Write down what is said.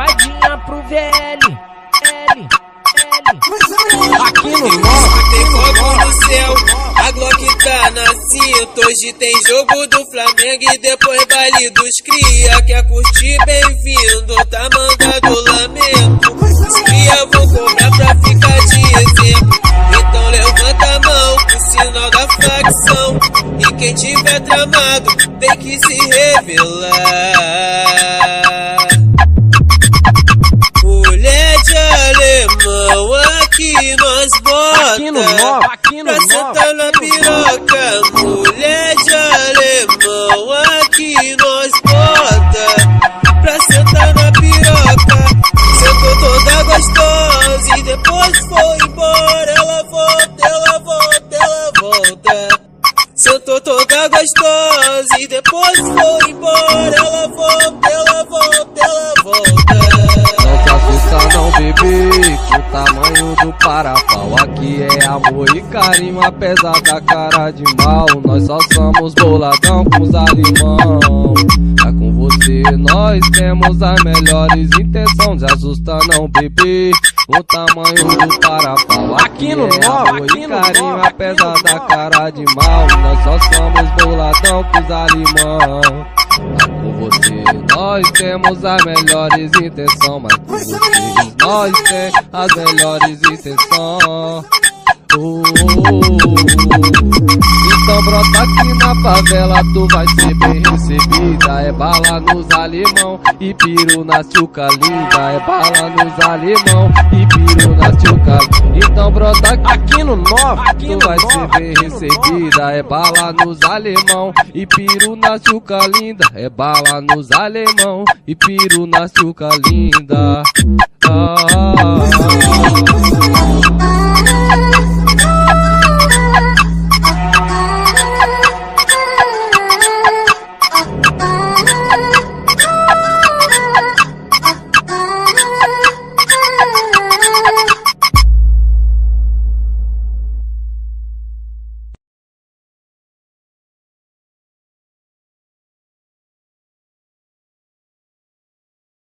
safadinha pro VL. Aqui no tem fogo no céu, a Glock tá na cinta. Hoje tem jogo do Flamengo e depois baile dos cria. Quer curtir, bem-vindo, tá mandado lamento. Os cria vão cobrar pra ficar de exemplo. Então levanta a mão pro sinal da facção. E quem tiver tramado tem que se revelar. Mulher de alemão, aqui nós bota pra sentar na piroca. Mulher de alemão, aqui nós bota pra sentar na piroca. Sentou toda gostosa e depois foi embora. Ela volta, ela volta, ela volta. Sentou toda gostosa e depois foi embora. Ela volta, ela volta, ela volta. Não se assusta não, bebê, com o tamanho do parapau. Aqui é amor e carinho, apesar da cara de mal. Nós só somos boladão com os alemão. É com você nós temos as melhores intenções. Se assusta não, bebê, com o tamanho do parapau. Aqui no amor e carinho, apesar da cara de mal. Nós só somos boladão com os alemão. Com você nós temos as melhores intenções, mas com vocês nós temos as melhores intenções. Então brota aqui na favela, tu vai ser bem recebida. É bala nos alemão e piru na tchuca linda. É bala nos alemão e piru na tchuca. Então brota aqui no 9, tu vai ser bem recebida. É bala nos alemão e piru na tchuca linda. É bala nos alemão e piru na tchuca linda.